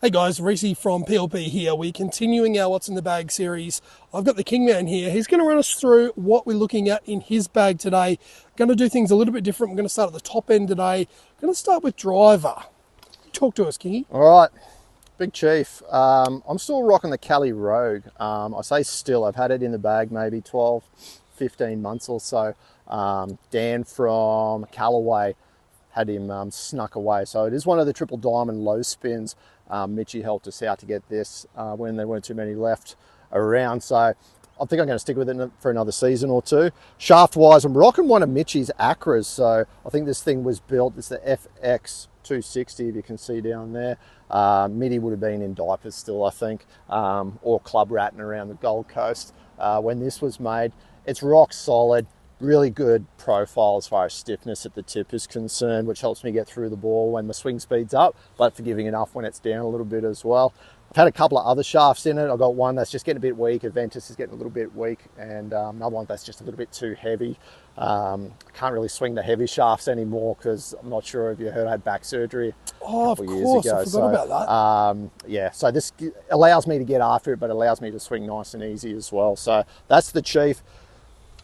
Hey guys, Reese from PLP here. We're continuing our What's in the Bag series. I've got the Kingman here. He's going to run us through what we're looking at in his bag today. Going to do things a little bit different. We're going to start at the top end today. Going to start with driver. Talk to us, Kingy. All right, Big Chief. I'm still rocking the Cali Rogue. I say still, I've had it in the bag maybe 12, 15 months or so. Dan from Callaway had him snuck away. So it is one of the triple diamond low spins. Mitchie helped us out to get this when there weren't too many left around. So I think I'm going to stick with it for another season or two. Shaft-wise, I'm rocking one of Mitchie's Acras. So I think this thing was built, it's the FX 260, if you can see down there. Mitty would have been in diapers still, I think, or club ratting around the Gold Coast when this was made. It's rock solid. Really good profile as far as stiffness at the tip is concerned, which helps me get through the ball when the swing speed's up, but forgiving enough when it's down a little bit as well. I've had a couple of other shafts in it. I've got one that's just getting a bit weak. Aventus is getting a little bit weak, and another one that's just a little bit too heavy. I can't really swing the heavy shafts anymore because I'm not sure if you heard I had back surgery a couple Of years course, ago. I forgot about that. Yeah, so this allows me to get after it, but allows me to swing nice and easy as well. So that's the Chief.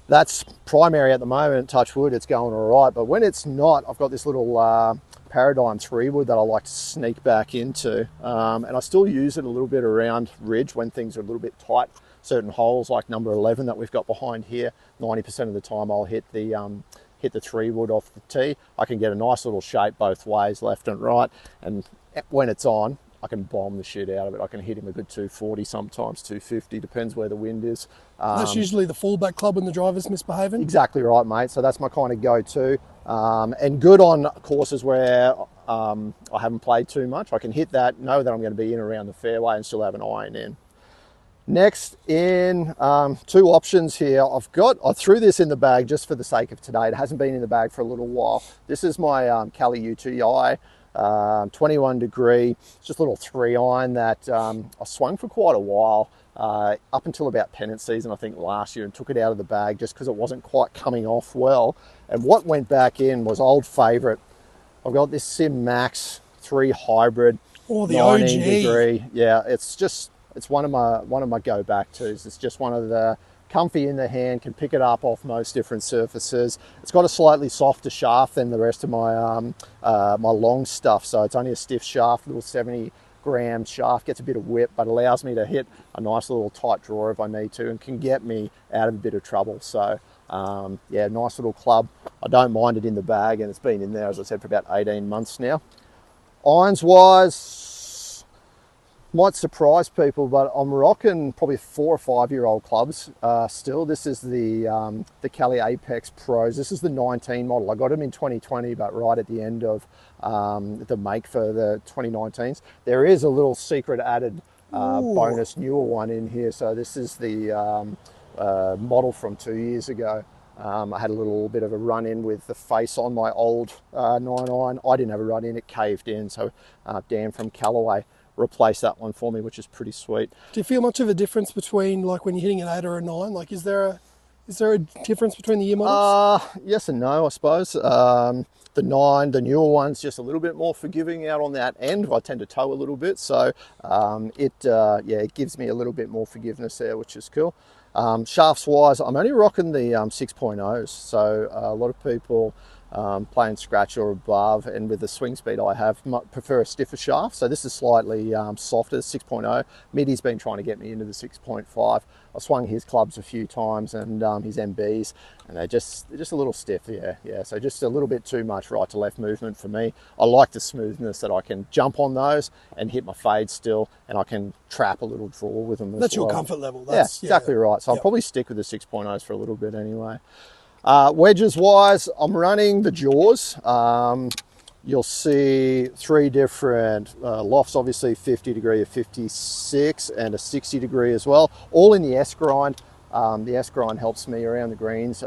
That's primary at the moment, touch wood, it's going all right. But when it's not, I've got this little Paradigm 3-wood that I like to sneak back into. And I still use it a little bit around ridge when things are a little bit tight. Certain holes like number 11 that we've got behind here, 90% of the time I'll hit the 3-wood off the tee. I can get a nice little shape both ways, left and right. And when it's on, I can bomb the shit out of it. I can hit him a good 240, sometimes 250, depends where the wind is. That's usually the fallback club when the driver's misbehaving. Exactly right, mate. So that's my kind of go-to. And good on courses where I haven't played too much. I can hit that, know that I'm going to be in around the fairway and still have an iron in. Next in, two options here. I threw this in the bag just for the sake of today. It hasn't been in the bag for a little while. This is my Cali UTI. 21 degree, it's just a little 3-iron that I swung for quite a while, up until about pennant season, I think last year, and took it out of the bag just because it wasn't quite coming off well. And what went back in was old favourite. I've got this Sim Max 3 hybrid, Oh, the 19 OG. degree. Yeah, it's one of my go back tos. It's just one of the comfy in the hand, can pick it up off most different surfaces. It's got a slightly softer shaft than the rest of my my long stuff, so it's only a stiff shaft, little 70-gram shaft, gets a bit of whip, but allows me to hit a nice little tight draw if I need to, and can get me out of a bit of trouble. So yeah, nice little club. I don't mind it in the bag, and it's been in there, as I said, for about 18 months now. Irons wise, might surprise people, but I'm rocking probably 4 or 5-year-old clubs still. This is the Cali Apex Pros. This is the 19 model. I got them in 2020, but right at the end of the make for the 2019s. There is a little secret added bonus newer one in here. So this is the model from 2 years ago. I had a little bit of a run-in with the face on my old 9-iron. I didn't have a run-in, it caved in. So Dan from Callaway replace that one for me, which is pretty sweet. Do you feel much of a difference between, like, when you're hitting an 8 or a 9? Like, is there a difference between the year models? Yes and no, I suppose. The 9, the newer one's just a little bit more forgiving out on that end. I tend to toe a little bit, so it gives me a little bit more forgiveness there, which is cool. Shafts wise, I'm only rocking the 6.0s, so a lot of people playing scratch or above, and with the swing speed I have, prefer a stiffer shaft. So this is slightly softer, 6.0. Mitty's been trying to get me into the 6.5. I swung his clubs a few times, and his MBs, and they're just a little stiff. Yeah. So just a little bit too much right to left movement for me. I like the smoothness that I can jump on those and hit my fade still, and I can trap a little draw with them as well. That's your comfort level. Yeah, exactly right. So I'll probably stick with the 6.0s for a little bit anyway. Wedges wise, I'm running the Jaws. You'll see 3 different lofts, obviously 50 degree, a 56 and a 60 degree as well, all in the S grind. The S grind helps me around the greens,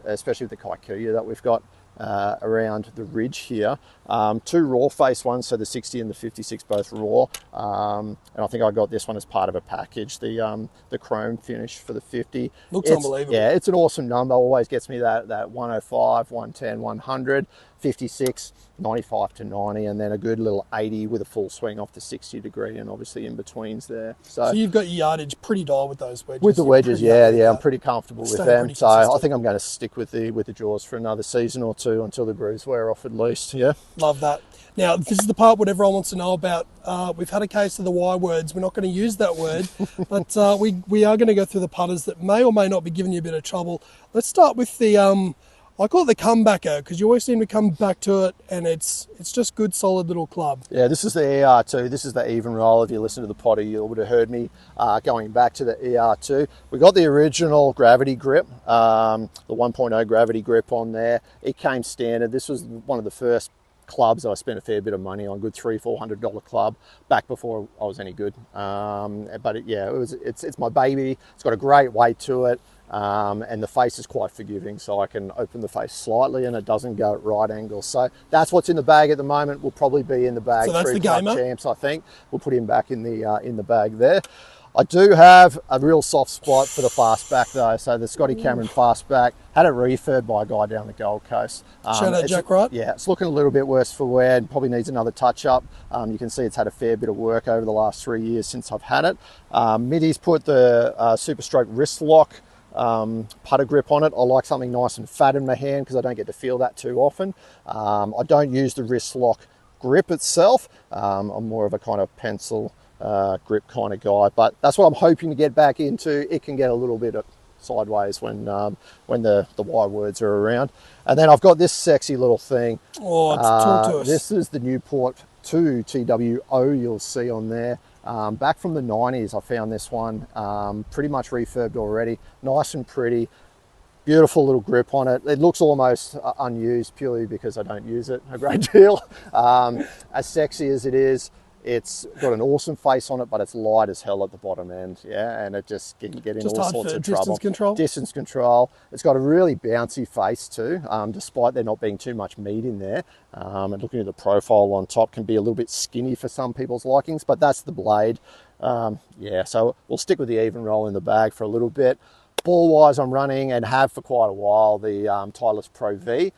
especially with the Kikuyu that we've got around the ridge here. 2 raw face ones, so the 60 and the 56 both raw. And I think I got this one as part of a package, the chrome finish for the 50. Looks unbelievable. Yeah, it's an awesome number. Always gets me that 105, 110, 100. 56, 95 to 90, and then a good little 80 with a full swing off the 60 degree, and obviously in betweens there. So you've got your yardage pretty dialed with those wedges. With the wedges, I'm pretty comfortable with them. So I think I'm going to stick with the jaws for another season or two until the grooves wear off at least. Yeah, love that. Now, this is the part what everyone wants to know about. We've had a case of the Y words. We're not going to use that word, but we are going to go through the putters that may or may not be giving you a bit of trouble. Let's start with the, I call it the comebacker, because you always seem to come back to it, and it's just good, solid little club. Yeah, this is the ER2. This is the even roll. If you listen to the potter, you would have heard me going back to the ER2. We got the original gravity grip, the 1.0 gravity grip on there. It came standard. This was one of the first clubs that I spent a fair bit of money on, good $300-400 club back before I was any good. But it's my baby. It's got a great weight to it, and the face is quite forgiving, so I can open the face slightly and it doesn't go at right angles. So that's what's in the bag at the moment. Will probably be in the bag. So that's the gamer champs, I think. We'll put him back in the bag there. I do have a real soft spot for the fastback though. So the Scotty Cameron fastback, had it refurbed by a guy down the Gold Coast. Shout out Jack Wright. Yeah, it's looking a little bit worse for wear and probably needs another touch up. You can see it's had a fair bit of work over the last 3 years since I've had it. Middy's put the Super Stroke wrist lock putter grip on it. I like something nice and fat in my hand because I don't get to feel that too often. I don't use the wrist lock grip itself. I'm more of a kind of pencil grip kind of guy, but that's what I'm hoping to get back into. It can get a little bit sideways when the Y words are around. And then I've got this sexy little thing. Oh, talk to us. This is the Newport 2 TWO you'll see on there. Back from the 90s, I found this one, pretty much refurbed already. Nice and pretty. Beautiful little grip on it. It looks almost unused purely because I don't use it a great deal. As sexy as it is, it's got an awesome face on it, but it's light as hell at the bottom end, yeah, and it just can get in all sorts of trouble. Distance control. It's got a really bouncy face too, despite there not being too much meat in there. And looking at the profile on top can be a little bit skinny for some people's likings, but that's the blade. Yeah, so we'll stick with the even roll in the bag for a little bit. Ball-wise, I'm running and have for quite a while the Titleist Pro V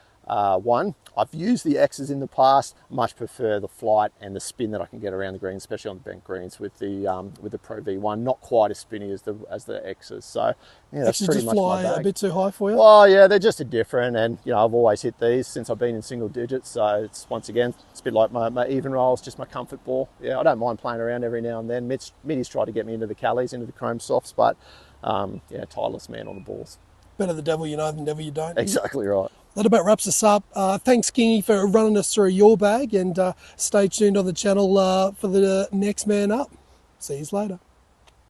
one. I've used the X's in the past. Much prefer the flight and the spin that I can get around the green, especially on the bent greens with the Pro V1. Not quite as spinny as the X's. So yeah, that's X's pretty just much fly my bag. A bit too high for you? Well, yeah, they're just different, and I've always hit these since I've been in single digits. So it's once again, it's a bit like my even rolls, just my comfort ball. Yeah, I don't mind playing around every now and then. Mitty's tried to get me into the Callies, into the Chrome Softs, but yeah, Titleist man on the balls. Better the devil you know than devil you don't. Exactly right. That about wraps us up. Thanks, Kingy, for running us through your bag, and stay tuned on the channel for the next man up. See you later.